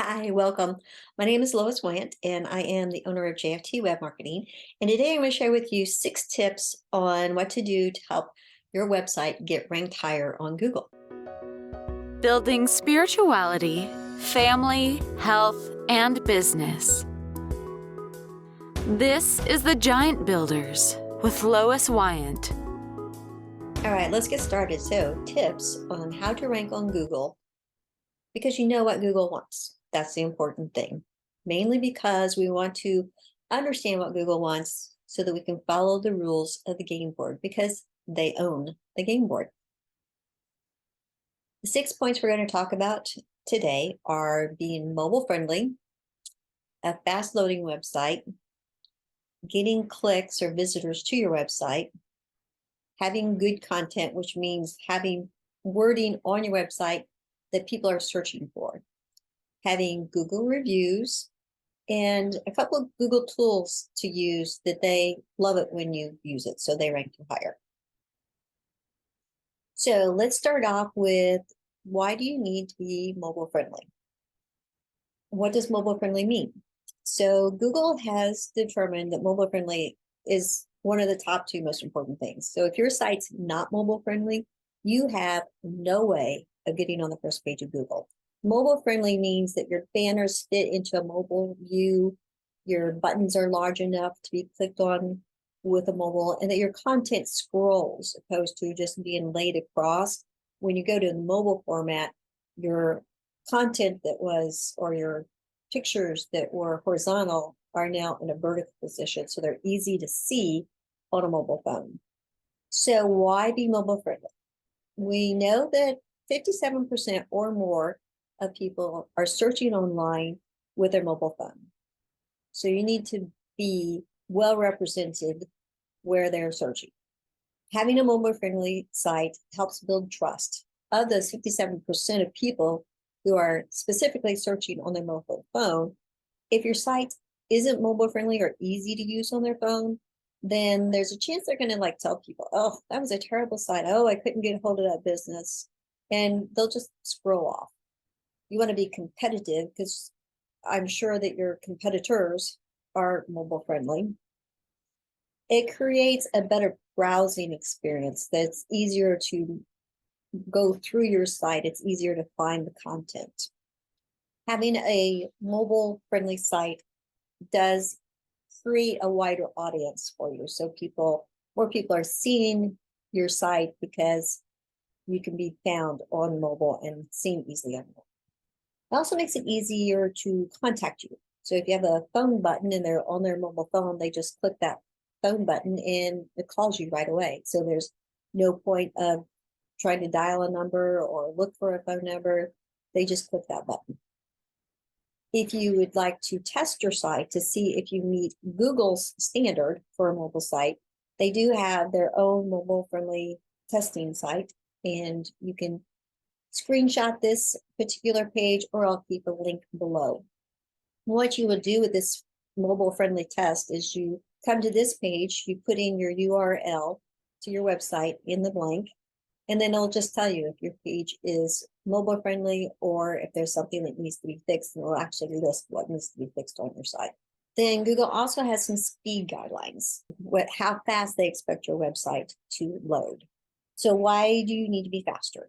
Hi, welcome. My name is Lois Wyant, and I am the owner of JFT Web Marketing. And today I'm going to share with you 6 tips on what to do to help your website get ranked higher on Google. Building spirituality, family, health, and business. This is The Giant Builders with Lois Wyant. All right, let's get started. So, tips on how to rank on Google because you know what Google wants. That's the important thing. Mainly because we want to understand what Google wants so that we can follow the rules of the game board because they own the game board. The 6 points we're going to talk about today are being mobile friendly, a fast loading website, getting clicks or visitors to your website, having good content, which means having wording on your website that people are searching for, having Google reviews, and a couple of Google tools to use that they love it when you use it, so they rank you higher. So let's start off with, why do you need to be mobile friendly? What does mobile friendly mean? So Google has determined that mobile friendly is one of the top 2 most important things. So if your site's not mobile friendly, you have no way of getting on the first page of Google. Mobile friendly means that your banners fit into a mobile view, your buttons are large enough to be clicked on with a mobile, and that your content scrolls opposed to just being laid across. When you go to the mobile format, your content that was, or your pictures that were horizontal are now in a vertical position, so they're easy to see on a mobile phone. So why be mobile friendly? We know that 57% or more of people are searching online with their mobile phone. So you need to be well represented where they're searching. Having a mobile friendly site helps build trust. Of those 57% of people who are specifically searching on their mobile phone, if your site isn't mobile friendly or easy to use on their phone, then there's a chance they're going to tell people, oh, that was a terrible site. Oh, I couldn't get a hold of that business. And they'll just scroll off. You want to be competitive because I'm sure that your competitors are mobile friendly. It creates a better browsing experience that's easier to go through your site. It's easier to find the content. Having a mobile friendly site does create a wider audience for you. So more people are seeing your site because you can be found on mobile and seen easily on mobile. It also makes it easier to contact you. So if you have a phone button and they're on their mobile phone, they just click that phone button and it calls you right away. So there's no point of trying to dial a number or look for a phone number. They just click that button. If you would like to test your site to see if you meet Google's standard for a mobile site, they do have their own mobile friendly testing site, and you can screenshot this particular page, or I'll keep a link below. What you would do with this mobile friendly test is you come to this page, you put in your URL to your website in the blank, and then it'll just tell you if your page is mobile friendly or if there's something that needs to be fixed, and it'll actually list what needs to be fixed on your site. Then Google also has some speed guidelines, how fast they expect your website to load. So why do you need to be faster?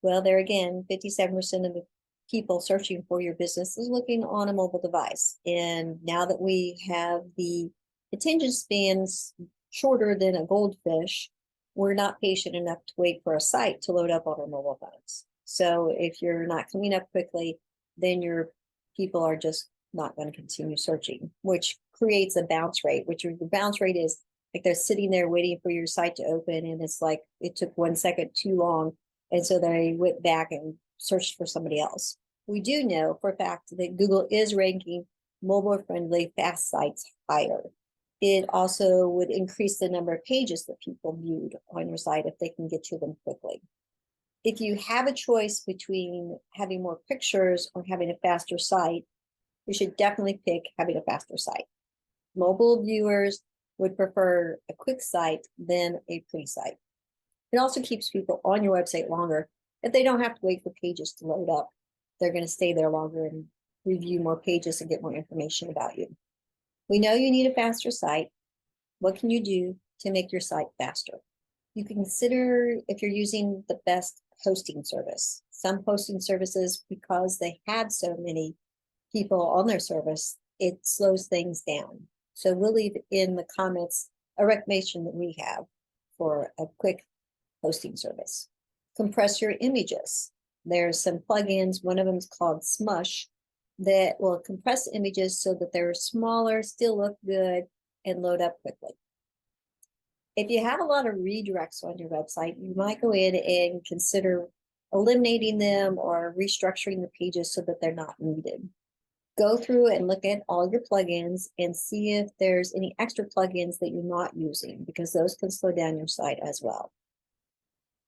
Well, there again, 57% of the people searching for your business is looking on a mobile device. And now that we have the attention spans shorter than a goldfish, we're not patient enough to wait for a site to load up on our mobile phones. So if you're not coming up quickly, then your people are just not going to continue searching, which creates a bounce rate, which the bounce rate is like they're sitting there waiting for your site to open, and it's like it took 1 second too long. And so they went back and searched for somebody else. We do know for a fact that Google is ranking mobile-friendly fast sites higher. It also would increase the number of pages that people viewed on your site if they can get to them quickly. If you have a choice between having more pictures or having a faster site, you should definitely pick having a faster site. Mobile viewers would prefer a quick site than a pretty site. It also keeps people on your website longer. If they don't have to wait for pages to load up, they're going to stay there longer and review more pages and get more information about you. We know you need a faster site. What can you do to make your site faster? You can consider if you're using the best hosting service. Some hosting services, because they have so many people on their service, it slows things down. So we'll leave in the comments a recommendation that we have for a quick hosting service. Compress your images. There's some plugins. One of them is called Smush that will compress images so that they're smaller, still look good, and load up quickly. If you have a lot of redirects on your website, you might go in and consider eliminating them or restructuring the pages so that they're not needed. Go through and look at all your plugins and see if there's any extra plugins that you're not using, because those can slow down your site as well.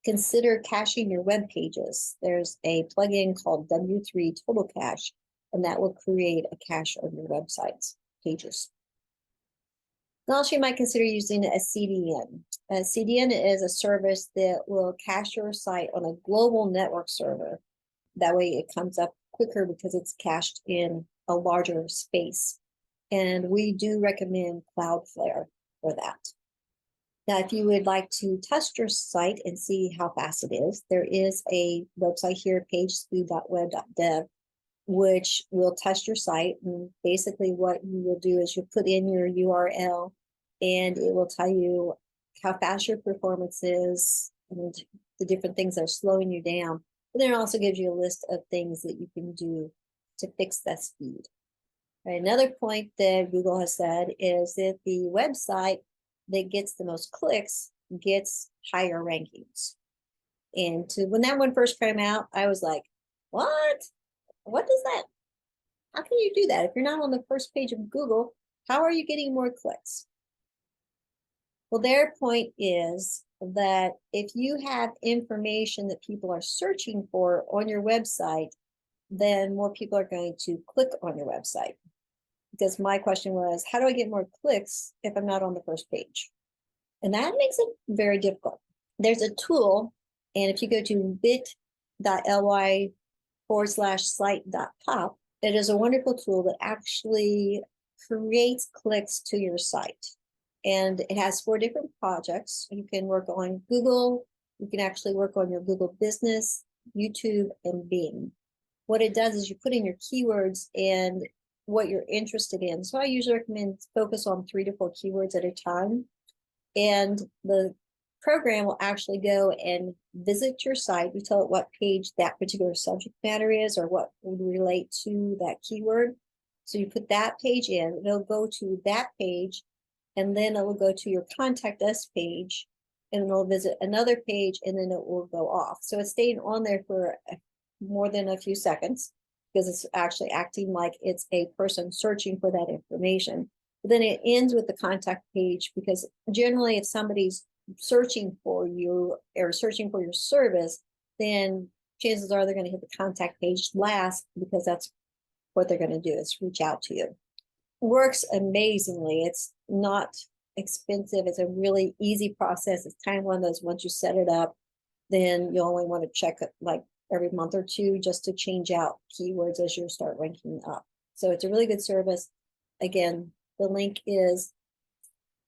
Consider caching your web pages. There's a plugin called W3 Total Cache, and that will create a cache of your website's pages. And also, you might consider using a CDN. A CDN is a service that will cache your site on a global network server. That way it comes up quicker because it's cached in a larger space. And we do recommend Cloudflare for that. Now, if you would like to test your site and see how fast it is, there is a website here, pagespeed.web.dev, which will test your site. And basically what you will do is you put in your URL and it will tell you how fast your performance is and the different things that are slowing you down. But then it also gives you a list of things that you can do to fix that speed. Right, another point that Google has said is that the website that gets the most clicks gets higher rankings. And when that one first came out, I was like, what? What does that? How can you do that? If you're not on the first page of Google, how are you getting more clicks? Well, their point is that if you have information that people are searching for on your website, then more people are going to click on your website. Because my question was, how do I get more clicks if I'm not on the first page? And that makes it very difficult. There's a tool, and if you go to bit.ly/site.pop, it is a wonderful tool that actually creates clicks to your site. And it has 4 different projects. You can work on Google, you can actually work on your Google Business, YouTube, and Bing. What it does is you put in your keywords and what you're interested in. So I usually recommend focus on 3 to 4 keywords at a time. And the program will actually go and visit your site. You tell it what page that particular subject matter is or what would relate to that keyword. So you put that page in, it'll go to that page, and then it will go to your contact us page, and it'll visit another page, and then it will go off. So it's staying on there for more than a few seconds, because it's actually acting like it's a person searching for that information. But then it ends with the contact page, because generally if somebody's searching for you or searching for your service, then chances are they're going to hit the contact page last, because that's what they're going to do, is reach out to you. Works amazingly. It's not expensive. It's a really easy process. It's kind of one of those, once you set it up, then you only want to check it like every month or 2 just to change out keywords as you start ranking up. So it's a really good service. Again, the link is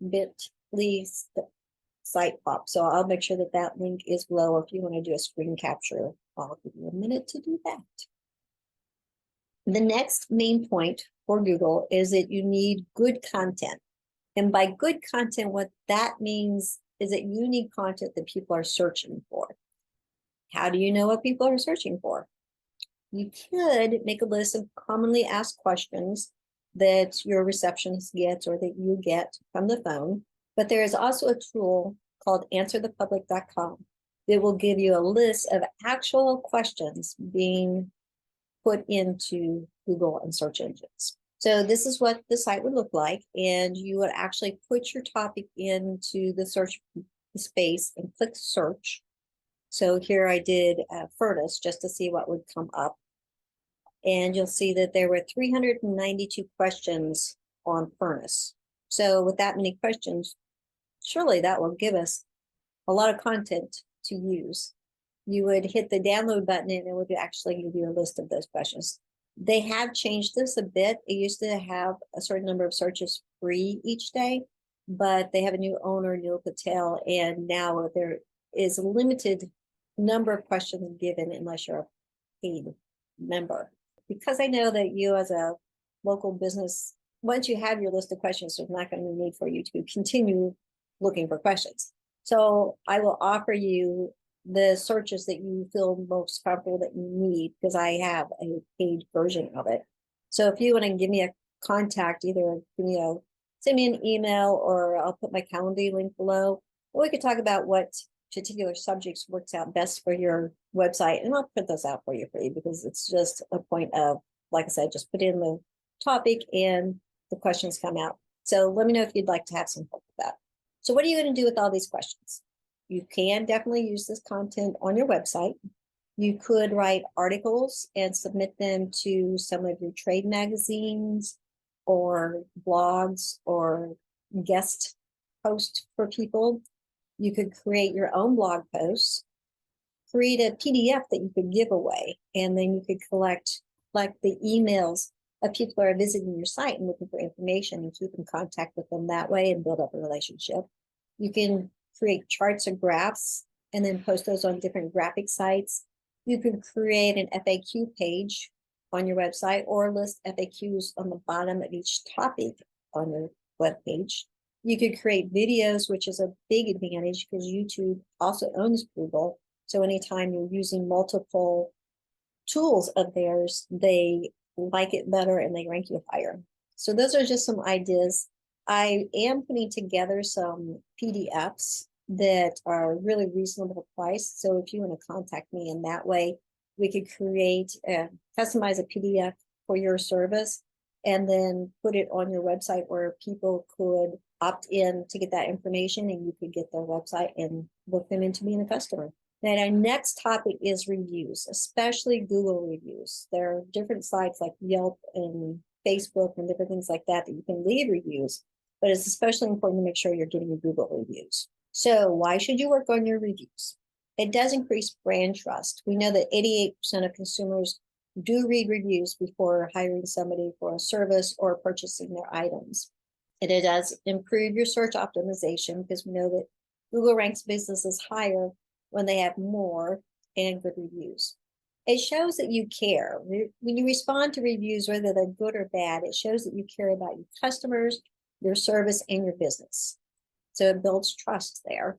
bit.ly/site-pop. So I'll make sure that that link is below. If you want to do a screen capture, I'll give you a minute to do that. The next main point for Google is that you need good content. And by good content, what that means is that you need content that people are searching for. How do you know what people are searching for? You could make a list of commonly asked questions that your receptionist gets or that you get from the phone. But there is also a tool called answerthepublic.com that will give you a list of actual questions being put into Google and search engines. So this is what the site would look like. And you would actually put your topic into the search space and click search. So here I did furnace just to see what would come up. And you'll see that there were 392 questions on furnace. So with that many questions, surely that will give us a lot of content to use. You would hit the download button and it would actually give you a list of those questions. They have changed this a bit. It used to have a certain number of searches free each day, but they have a new owner, Neil Patel, and now there is a limited number of questions given unless you're a paid member. Because I know that you as a local business, once you have your list of questions, there's not going to be need for you to continue looking for questions. So I will offer you the searches that you feel most comfortable that you need, because I have a paid version of it. So if you want to give me a contact, either send me an email, or I'll put my Calendly link below, or we could talk about what particular subjects works out best for your website, and I'll print those out for you because it's just a point of, like I said, just put in the topic and the questions come out. So let me know if you'd like to have some help with that. So what are you going to do with all these questions? You can definitely use this content on your website. You could write articles and submit them to some of your trade magazines or blogs or guest posts for people. You could create your own blog posts, create a PDF that you could give away, and then you could collect the emails of people who are visiting your site and looking for information, and keep in contact with them that way and build up a relationship. You can create charts or graphs and then post those on different graphic sites. You can create an FAQ page on your website, or list FAQs on the bottom of each topic on your web page. You could create videos, which is a big advantage because YouTube also owns Google. So anytime you're using multiple tools of theirs, they like it better and they rank you higher. So those are just some ideas. I am putting together some PDFs that are really reasonable price. So if you want to contact me in that way, we could customize a PDF for your service and then put it on your website where people could opt in to get that information, and you could get their website and look them into being a customer. Then our next topic is reviews, especially Google reviews. There are different sites like Yelp and Facebook and different things like that you can leave reviews, but it's especially important to make sure you're getting Google reviews. So why should you work on your reviews? It does increase brand trust. We know that 88% of consumers do read reviews before hiring somebody for a service or purchasing their items. And it does improve your search optimization, because we know that Google ranks businesses higher when they have more and good reviews. It shows that you care. When you respond to reviews, whether they're good or bad, it shows that you care about your customers, your service, and your business. So it builds trust there.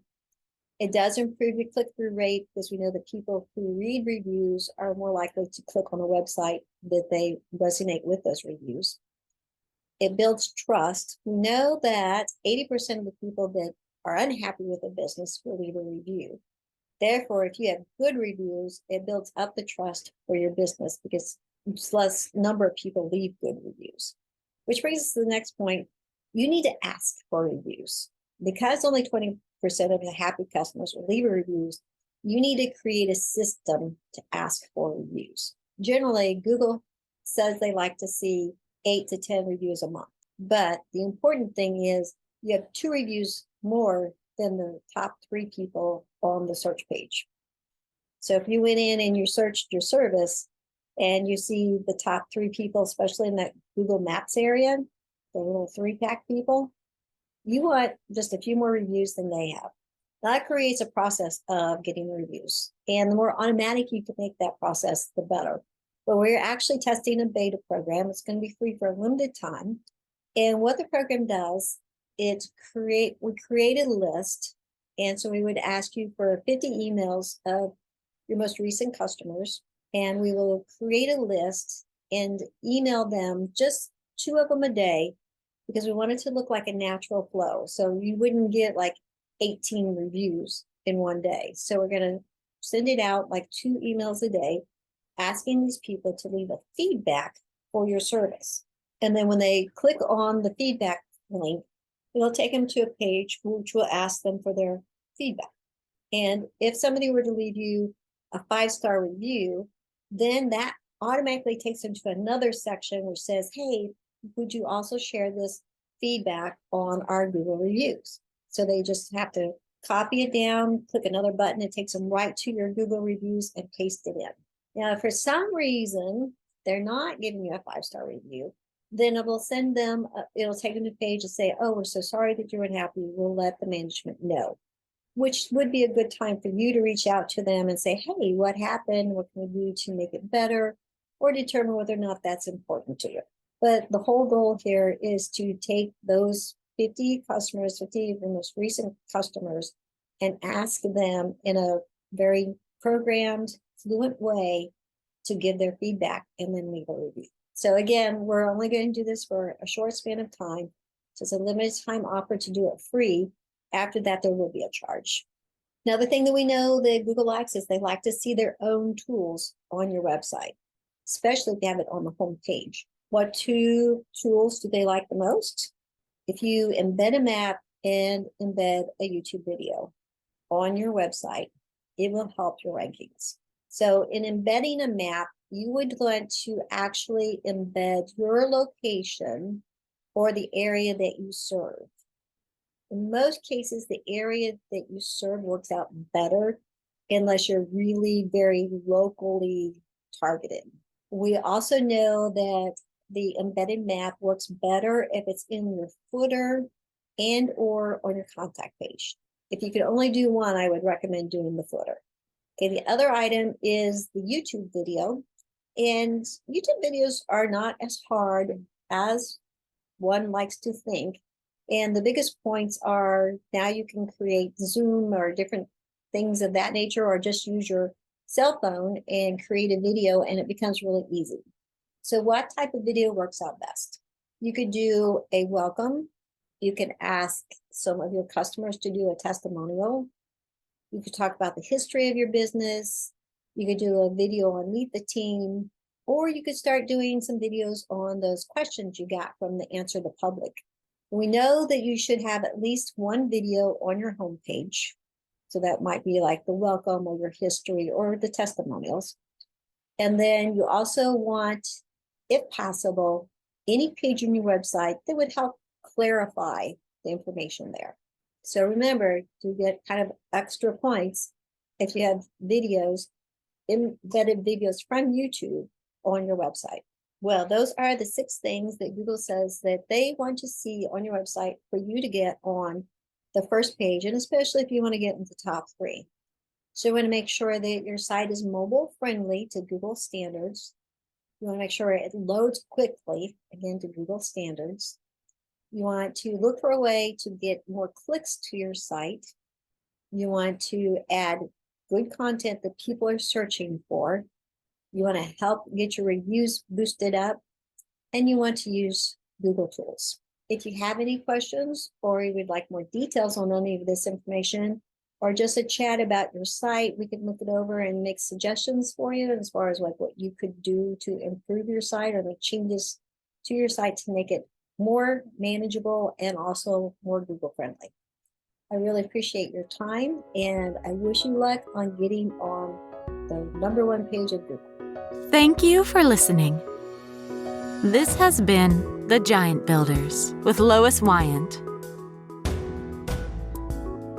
It does improve your click-through rate, because we know that people who read reviews are more likely to click on a website that they resonate with those reviews. It builds trust. We know that 80% of the people that are unhappy with a business will leave a review. Therefore, if you have good reviews, it builds up the trust for your business, because less number of people leave good reviews. Which brings us to the next point. You need to ask for reviews. Because only 20% of the happy customers will leave reviews, you need to create a system to ask for reviews. Generally, Google says they like to see 8 to 10 reviews a month. But the important thing is you have 2 reviews more than the top 3 people on the search page. So if you went in and you searched your service and you see the top 3 people, especially in that Google Maps area, the little 3-pack people, you want just a few more reviews than they have. That creates a process of getting reviews. And the more automatic you can make that process, the better. But we're actually testing a beta program. It's going to be free for a limited time. And what the program does, we create a list. And so we would ask you for 50 emails of your most recent customers. And we will create a list and email them, just 2 of them a day, because we want it to look like a natural flow. So you wouldn't get like 18 reviews in one day. So we're going to send it out like 2 emails a day, asking these people to leave a feedback for your service. And then when they click on the feedback link, it'll take them to a page which will ask them for their feedback. And if somebody were to leave you a 5-star review, then that automatically takes them to another section which says, hey, would you also share this feedback on our Google reviews? So they just have to copy it down, click another button, it takes them right to your Google reviews and paste it in. Now, if for some reason they're not giving you a 5-star review, then it will send them, it'll take them to a page and say, oh, we're so sorry that you weren't happy. We'll let the management know, which would be a good time for you to reach out to them and say, hey, what happened? What can we do to make it better? Or determine whether or not that's important to you. But the whole goal here is to take those 50 customers, 50 of the most recent customers, and ask them in a very programmed, fluent way to give their feedback and then leave a review. So again, we're only going to do this for a short span of time. So it's a limited time offer to do it free. After that, there will be a charge. Another thing that we know that Google likes is they like to see their own tools on your website, especially if you have it on the home page. What 2 tools do they like the most? If you embed a map and embed a YouTube video on your website, it will help your rankings. So in embedding a map, you would want to actually embed your location or the area that you serve. In most cases, the area that you serve works out better unless you're really very locally targeted. We also know that the embedded map works better if it's in your footer and or on your contact page. If you could only do one, I would recommend doing the footer. Okay, the other item is the YouTube video. And YouTube videos are not as hard as one likes to think. And the biggest points are now you can create Zoom or different things of that nature, or just use your cell phone and create a video, and it becomes really easy. So what type of video works out best? You could do a welcome. You could ask some of your customers to do a testimonial. You could talk about the history of your business. You could do a video on Meet the Team, or you could start doing some videos on those questions you got from the Answer the Public. We know that you should have at least one video on your homepage. So that might be like the welcome or your history or the testimonials. And then you also want, if possible, any page on your website that would help clarify the information there. So remember to get kind of extra points if you have videos, embedded videos from YouTube on your website. Well, those are the 6 things that Google says that they want to see on your website for you to get on the first page, and especially if you want to get into the top 3. So you want to make sure that your site is mobile friendly to Google standards. You want to make sure it loads quickly, again, to Google standards. You want to look for a way to get more clicks to your site. You want to add good content that people are searching for. You want to help get your reviews boosted up, and you want to use GoogleTools. If you have any questions or you would like more details on any of this information, or just a chat about your site, we can look it over and make suggestions for you as far as like what you could do to improve your site or make changes to your site to make it more manageable and also more Google friendly. I really appreciate your time, and I wish you luck on getting on the #1 page of Google. Thank you for listening. This has been The Giant Builders with Lois Wyant.